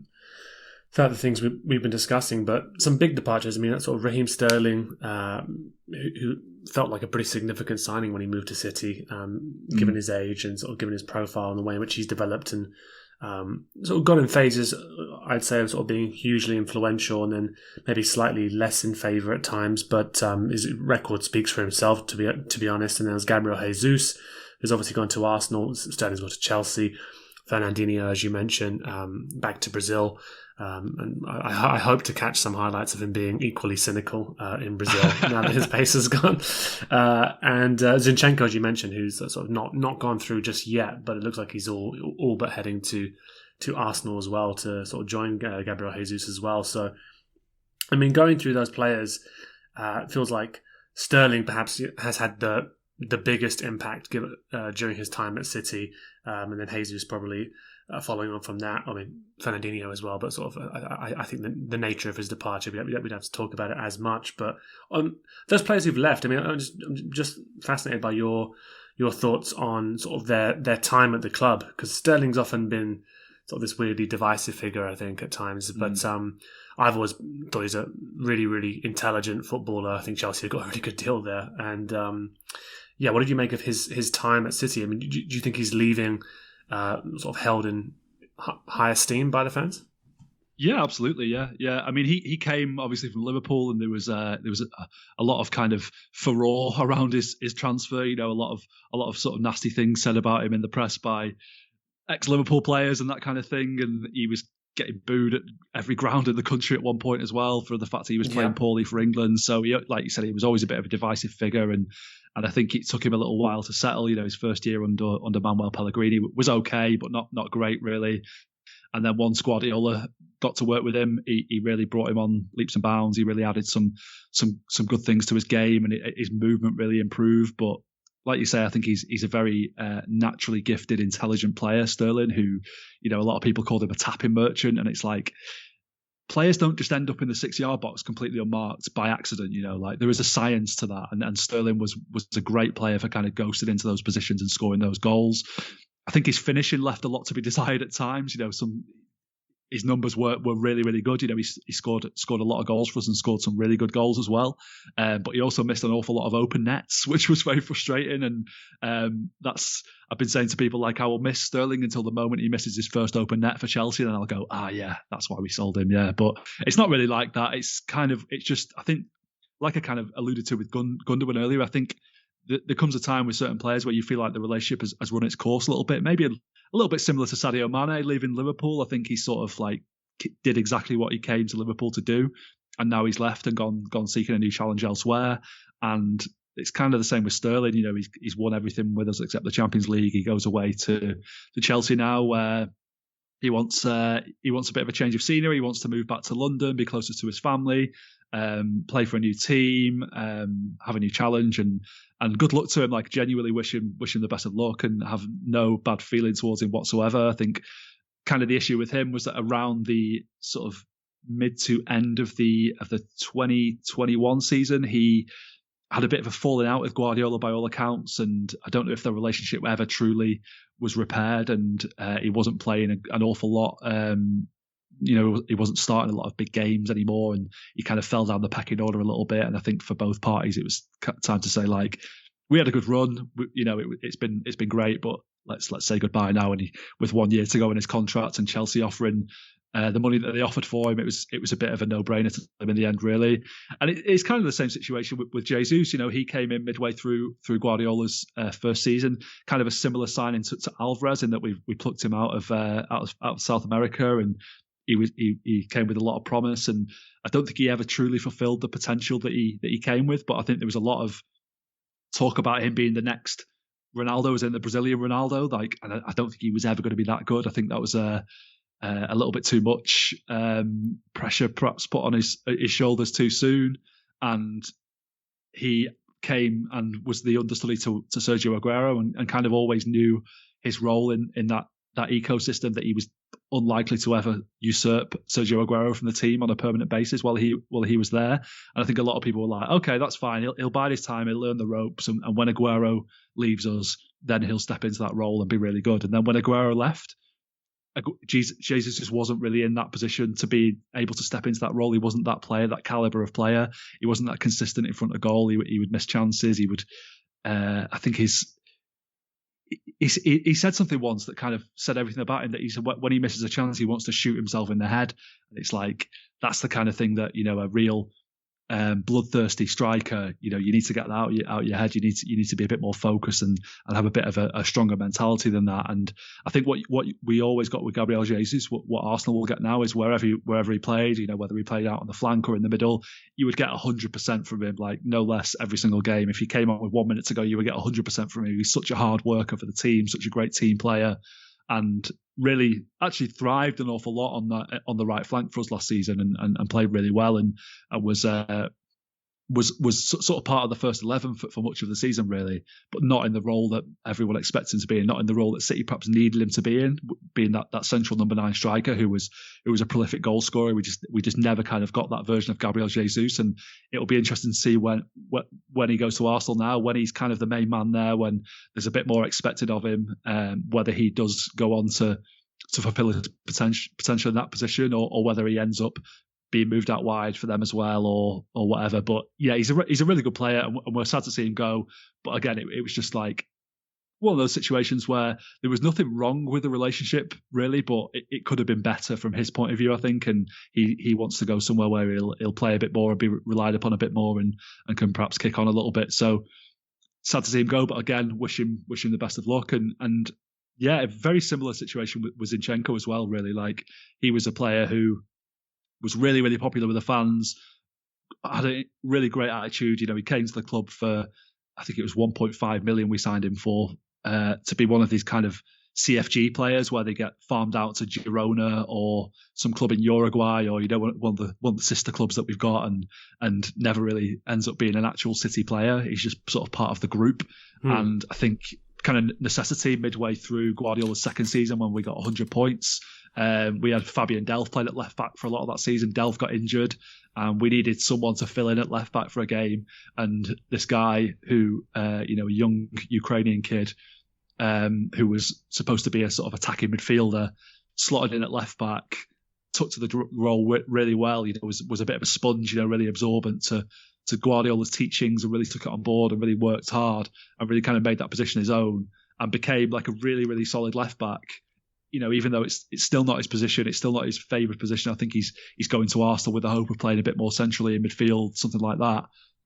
Speaker 2: things we've been discussing. But some big departures. I mean, that's sort of Raheem Sterling, who felt like a pretty significant signing when he moved to City, given his age and sort of given his profile and the way in which he's developed, and sort of gone in phases, I'd say, of sort of being hugely influential and then maybe slightly less in favour at times. But his record speaks for himself, to be honest. And then there's Gabriel Jesus, who's obviously gone to Arsenal. Sterling's gone to Chelsea. Fernandinho, as you mentioned, back to Brazil. And I hope to catch some highlights of him being equally cynical in Brazil now that his pace has gone. And Zinchenko, as you mentioned, who's sort of not gone through just yet, but it looks like he's all but heading to Arsenal as well, to sort of join Gabriel Jesus as well. So, I mean, going through those players, it feels like Sterling perhaps has had the biggest impact during his time at City, and then Jesus probably following on from that. I mean, Fernandinho as well, but sort of I think the nature of his departure, we'd have to talk about it as much. But those players who've left, I mean, I'm just fascinated by your thoughts on sort of their time at the club, because Sterling's often been sort of this weirdly divisive figure, I think, at times. But I've always thought he's a really, really intelligent footballer. I think Chelsea have got a really good deal there. And what did you make of his time at City? I mean, do you think he's leaving sort of held in high esteem by the fans?
Speaker 3: Yeah, absolutely. Yeah. I mean, he came obviously from Liverpool, and there was a lot of kind of furore around his transfer. You know, a lot of sort of nasty things said about him in the press by ex-Liverpool players and that kind of thing, and he was getting booed at every ground in the country at one point as well for the fact that he was playing poorly for England. So, like you said, he was always a bit of a divisive figure, and I think it took him a little while to settle. You know, his first year under Manuel Pellegrini was okay, but not great really. And then once Guardiola got to work with him, he really brought him on leaps and bounds. He really added some good things to his game, and his movement really improved. But like you say, I think he's a very naturally gifted, intelligent player, Sterling, who, you know, a lot of people called him a tapping merchant. And it's like, players don't just end up in the 6-yard box completely unmarked by accident, you know, like there is a science to that. And Sterling was a great player for kind of ghosting into those positions and scoring those goals. I think his finishing left a lot to be desired at times. You know, his numbers were really, really good. You know, he scored a lot of goals for us and scored some really good goals as well. But he also missed an awful lot of open nets, which was very frustrating. And I've been saying to people, like, I will miss Sterling until the moment he misses his first open net for Chelsea, and then I'll go, yeah, that's why we sold him. Yeah, but it's not really like that. It's just, I think, like I kind of alluded to with Gundogan earlier, I think there comes a time with certain players where you feel like the relationship has run its course a little bit, maybe a little bit similar to Sadio Mane leaving Liverpool. I think he sort of like did exactly what he came to Liverpool to do, and now he's left and gone seeking a new challenge elsewhere. And it's kind of the same with Sterling. You know, he's won everything with us except the Champions League. He goes away to Chelsea now, where he wants a bit of a change of scenery. He wants to move back to London, be closer to his family, play for a new team, have a new challenge, and good luck to him. Like, genuinely wish him the best of luck and have no bad feeling towards him whatsoever. I think kind of the issue with him was that around the sort of mid to end of the 2021 season, he had a bit of a falling out with Guardiola by all accounts, and I don't know if the relationship ever truly was repaired, and he wasn't playing an awful lot. You know, he wasn't starting a lot of big games anymore, and he kind of fell down the pecking order a little bit. And I think for both parties, it was time to say, like, we had a good run. You know, it's been great, but let's say goodbye now. And with 1 year to go in his contract, and Chelsea offering the money that they offered for him, it was a bit of a no-brainer to him in the end, really. And it's kind of the same situation with Jesus. You know, he came in midway through Guardiola's first season, kind of a similar signing to Alvarez, in that we plucked him out of South America, and he came with a lot of promise. And I don't think he ever truly fulfilled the potential that he came with. But I think there was a lot of talk about him being the next Ronaldo, as in the Brazilian Ronaldo. Like, and I don't think he was ever going to be that good. I think that was a little bit too much pressure perhaps put on his shoulders too soon, and he came and was the understudy to Sergio Aguero and kind of always knew his role in that ecosystem, that he was unlikely to ever usurp Sergio Aguero from the team on a permanent basis while he was there. And I think a lot of people were like, okay, that's fine. He'll bide his time. He'll learn the ropes. And when Aguero leaves us, then he'll step into that role and be really good. And then when Aguero left, Jesus just wasn't really in that position to be able to step into that role. He wasn't that player, that caliber of player. He wasn't that consistent in front of goal. He would miss chances. He would, I think he said something once that kind of said everything about him, that he said when he misses a chance, he wants to shoot himself in the head. And it's like, that's the kind of thing that, a real bloodthirsty striker, you need to get that out your head. You need to be a bit more focused and have a bit of a stronger mentality than that. And I think what we always got with Gabriel Jesus, what Arsenal will get now, is wherever he played, whether he played out on the flank or in the middle, you would get 100% from him, like no less every single game. If he came on with 1 minute to go, you would get 100% from him. He's such a hard worker for the team, such a great team player, and really actually thrived an awful lot on the right flank for us last season, and played really well, and was sort of part of the first 11 for much of the season, really, but not in the role that everyone expects him to be in, not in the role that City perhaps needed him to be in, being that central number 9 striker who was a prolific goal scorer. We just never kind of got that version of Gabriel Jesus, and it'll be interesting to see when he goes to Arsenal now, when he's kind of the main man there, when there's a bit more expected of him, whether he does go on to fulfill his potential in that position, or whether he ends up being moved out wide for them as well, or whatever. But yeah, he's a really good player, and we're sad to see him go. But again, it was just like one of those situations where there was nothing wrong with the relationship, really, but it could have been better from his point of view, I think. And he wants to go somewhere where he'll play a bit more and be relied upon a bit more, and can perhaps kick on a little bit. So sad to see him go, but again, wish him the best of luck. And yeah, a very similar situation with Zinchenko as well, really. Like, he was a player who was really, really popular with the fans, had a really great attitude. He came to the club for, I think it was 1.5 million we signed him for, to be one of these kind of CFG players where they get farmed out to Girona or some club in Uruguay, or one of the sister clubs that we've got, and never really ends up being an actual City player. He's just sort of part of the group. And I think kind of necessity midway through Guardiola's second season, when we got 100 points, we had Fabian Delph played at left back for a lot of that season. Delph got injured, and we needed someone to fill in at left back for a game. And this guy who, a young Ukrainian kid, who was supposed to be a sort of attacking midfielder, slotted in at left back, took to the role really well. Was a bit of a sponge, really absorbent to Guardiola's teachings, and really took it on board and really worked hard and really kind of made that position his own, and became like a really, really solid left back. Even though it's still not his position, it's still not his favourite position. I think he's going to Arsenal with the hope of playing a bit more centrally in midfield, something like that,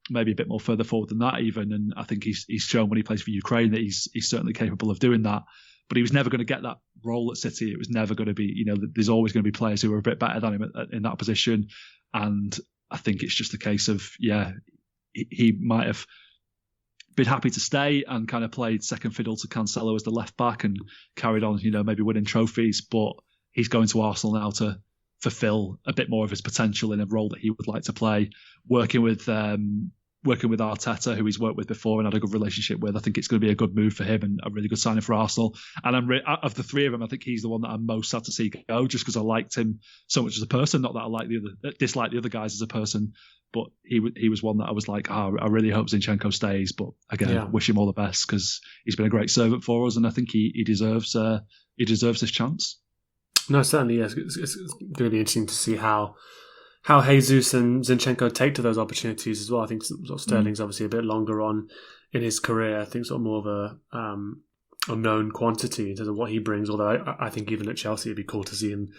Speaker 3: maybe a bit more further forward than that even. And I think he's shown when he plays for Ukraine that he's certainly capable of doing that. But he was never going to get that role at City. It was never going to be, there's always going to be players who are a bit better than him in that position. And I think it's just a case of, he might have been happy to stay and kind of played second fiddle to Cancelo as the left back and carried on, maybe winning trophies. But he's going to Arsenal now to fulfill a bit more of his potential in a role that he would like to play, working with Arteta, who he's worked with before and had a good relationship with. I think it's going to be a good move for him and a really good signing for Arsenal. And of the three of them, I think he's the one that I'm most sad to see go, just because I liked him so much as a person. Not that I dislike the other guys as a person, but he was one that I was like, I really hope Zinchenko stays. But again, wish him all the best, because he's been a great servant for us, and I think he deserves this chance.
Speaker 2: No, certainly, yes. It's going to be interesting to see how Jesus and Zinchenko take to those opportunities as well. I think sort of Sterling's obviously a bit longer on in his career. I think sort of more of a known quantity in terms of what he brings. Although I think even at Chelsea, it'd be cool to see him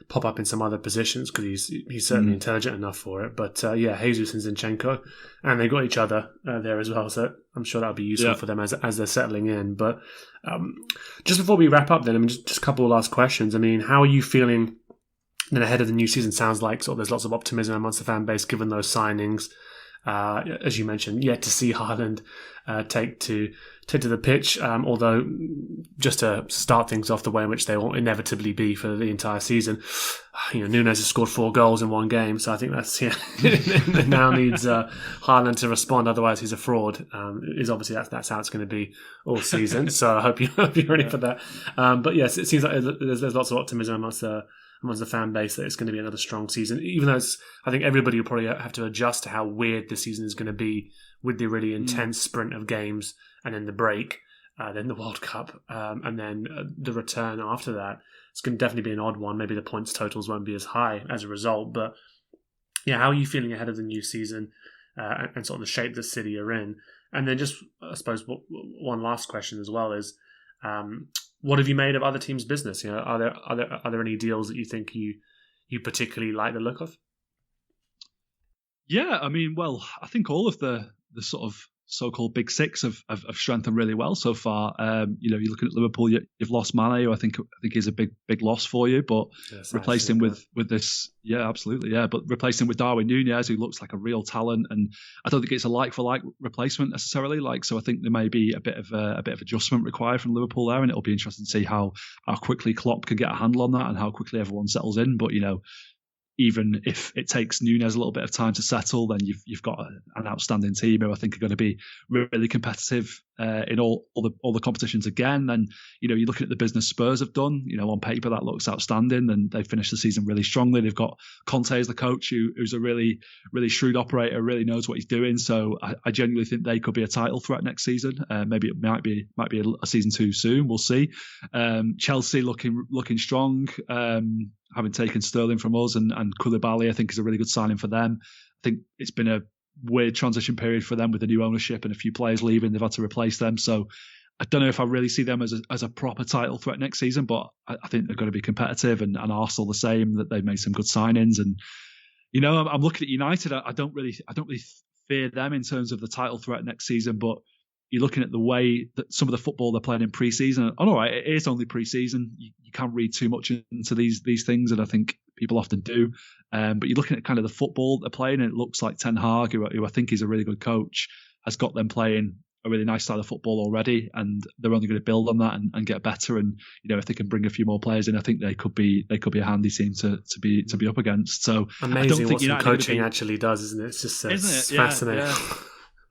Speaker 2: pop up in some other positions, because he's certainly intelligent enough for it. But Jesus and Zinchenko, and they got each other there as well. So I'm sure that'll be useful for them as they're settling in. But just before we wrap up, then, just a couple of last questions. How are you feeling then ahead of the new season? Sounds like sort of there's lots of optimism amongst the fan base given those signings. As you mentioned, yet to see Haaland take to take to the pitch, although just to start things off the way in which they will inevitably be for the entire season, Nunes has scored 4 goals in one game, so I think that's it now needs Haaland to respond, otherwise he's a fraud. Is obviously that's how it's going to be all season, so I hope you're ready for that. But yes, it seems like there's lots of optimism amongst the fan base that it's going to be another strong season, even though I think everybody will probably have to adjust to how weird the season is going to be with the really intense sprint of games and then the break, then the World Cup, and then the return after that. It's going to definitely be an odd one. Maybe the points totals won't be as high as a result. But yeah, how are you feeling ahead of the new season and sort of the shape that City are in? And then just, I suppose, one last question as well is, what have you made of other teams' business? Are there any deals that you think you particularly like the look of?
Speaker 3: Yeah, I mean, well, I think all of the sort of so-called big six have strengthened really well so far. You're looking at Liverpool. You've lost Mane, who I think is a big loss for you, but replace him with this. Yeah, absolutely. Yeah, but replace him with Darwin Núñez, who looks like a real talent, and I don't think it's a like for like replacement necessarily. So I think there may be a bit of adjustment required from Liverpool there, and it'll be interesting to see how quickly Klopp can get a handle on that and how quickly everyone settles in. But even if it takes Núñez a little bit of time to settle, then you've got an outstanding team who I think are going to be really competitive in all the competitions again. And you're looking at the business Spurs have done. On paper that looks outstanding, and they finished the season really strongly. They've got Conte as the coach, who's a really really shrewd operator, really knows what he's doing. So I genuinely think they could be a title threat next season. Maybe it might be a season too soon. We'll see. Chelsea looking strong. Having taken Sterling from us and Koulibaly, I think is a really good signing for them. I think it's been a weird transition period for them with the new ownership and a few players leaving. They've had to replace them. So I don't know if I really see them as a proper title threat next season, but I think they're going to be competitive, and Arsenal the same, that they've made some good signings. And, I'm looking at United. I don't really fear them in terms of the title threat next season, but you're looking at the way that some of the football they're playing in pre-season. And, all right, it is only pre-season. You can't read too much into these things, and I think people often do. But you're looking at kind of the football they're playing, and it looks like Ten Hag, who I think is a really good coach, has got them playing a really nice style of football already, and they're only going to build on that and get better. And if they can bring a few more players in, I think they could be a handy team to be up against. So
Speaker 2: amazing
Speaker 3: I don't think
Speaker 2: what some coaching actually does, isn't it? It's just it's fascinating. Yeah.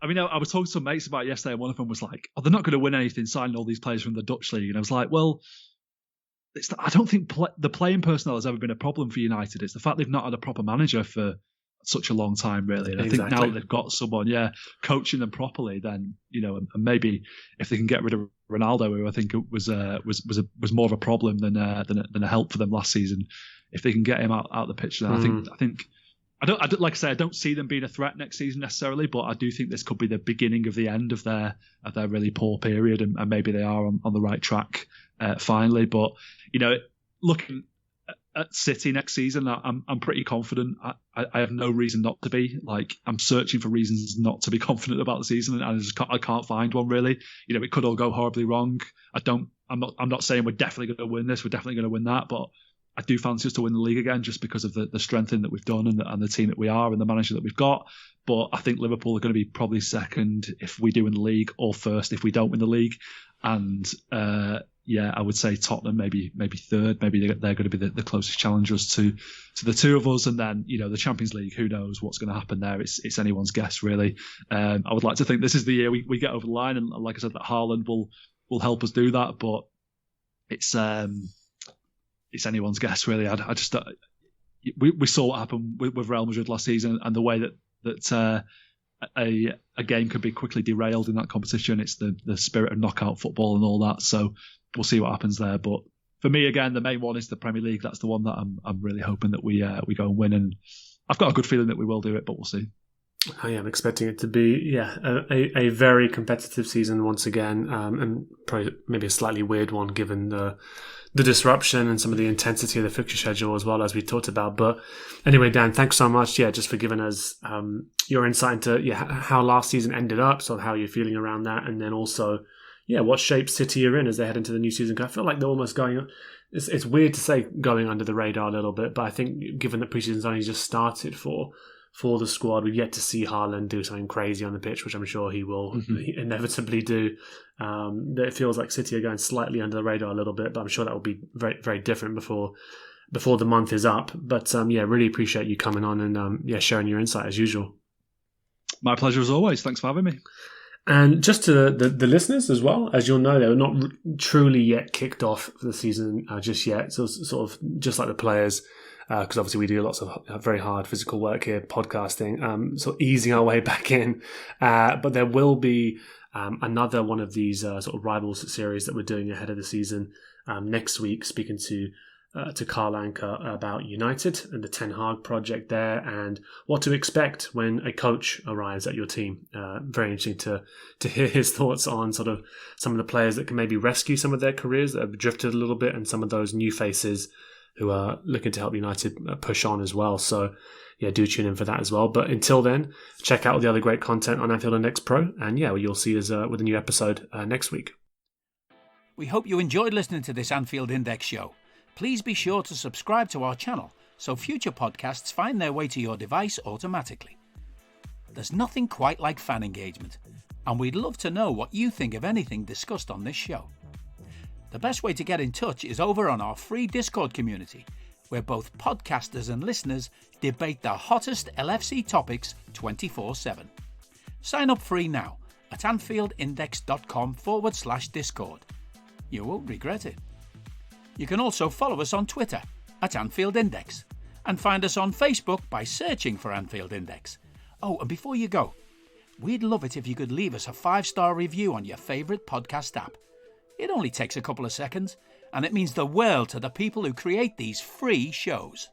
Speaker 3: I mean, I was talking to some mates about it yesterday, and one of them was like, "Oh, they're not going to win anything signing all these players from the Dutch league." And I was like, "Well, I don't think the playing personnel has ever been a problem for United. It's the fact they've not had a proper manager for such a long time, really. And I think now that they've got someone, coaching them properly, then and maybe if they can get rid of Ronaldo, who I think was more of a problem than a help for them last season, if they can get him out of the pitch, then I think. I don't like I say, I don't see them being a threat next season necessarily, but I do think this could be the beginning of the end of their really poor period, and maybe they are on the right track finally. But looking at City next season, I'm pretty confident. I have no reason not to be. I'm searching for reasons not to be confident about the season, and I can't find one really. It could all go horribly wrong. I'm not saying we're definitely going to win this. We're definitely going to win that, but I do fancy us to win the league again, just because of the strengthening that we've done and the team that we are and the manager that we've got. But I think Liverpool are going to be probably second if we do win the league, or first if we don't win the league. And I would say Tottenham maybe third. Maybe they're going to be the closest challengers to the two of us. And then the Champions League, who knows what's going to happen there? It's anyone's guess really. I would like to think this is the year we get over the line, and like I said, that Haaland will help us do that. But it's anyone's guess, really. I just we saw what happened with Real Madrid last season, and the way that a game could be quickly derailed in that competition. It's the spirit of knockout football and all that. So we'll see what happens there. But for me, again, the main one is the Premier League. That's the one that I'm really hoping that we go and win, and I've got a good feeling that we will do it, but we'll see.
Speaker 2: I am expecting it to be, a very competitive season once again, and probably maybe a slightly weird one given the disruption and some of the intensity of the fixture schedule as well, as we talked about. But anyway, Dan, thanks so much, just for giving us your insight into how last season ended up, so how you're feeling around that, and then also what shape City are in as they head into the new season. I feel like they're almost going. It's weird to say going under the radar a little bit, but I think given that preseason's only just started for for the squad. We've yet to see Haaland do something crazy on the pitch, which I'm sure he will inevitably do. It feels like City are going slightly under the radar a little bit, but I'm sure that will be very, very different before the month is up. But really appreciate you coming on and sharing your insight as usual.
Speaker 3: My pleasure as always. Thanks for having me.
Speaker 2: And just to the listeners as well, as you'll know, they're not truly yet kicked off for the season just yet. So sort of just like the players, because obviously we do lots of very hard physical work here, podcasting, so easing our way back in. But there will be another one of these sort of Rivals series that we're doing ahead of the season next week, speaking to Carl Anker about United and the Ten Hag project there and what to expect when a coach arrives at your team. Very interesting to hear his thoughts on sort of some of the players that can maybe rescue some of their careers that have drifted a little bit and some of those new faces who are looking to help United push on as well. So do tune in for that as well. But until then, check out all the other great content on Anfield Index Pro. And you'll see us with a new episode next week.
Speaker 1: We hope you enjoyed listening to this Anfield Index show. Please be sure to subscribe to our channel so future podcasts find their way to your device automatically. There's nothing quite like fan engagement, and we'd love to know what you think of anything discussed on this show. The best way to get in touch is over on our free Discord community, where both podcasters and listeners debate the hottest LFC topics 24/7. Sign up free now at AnfieldIndex.com/Discord. You won't regret it. You can also follow us on Twitter at Anfield Index and find us on Facebook by searching for Anfield Index. Oh, and before you go, we'd love it if you could leave us a 5-star review on your favourite podcast app. It only takes a couple of seconds, and it means the world to the people who create these free shows.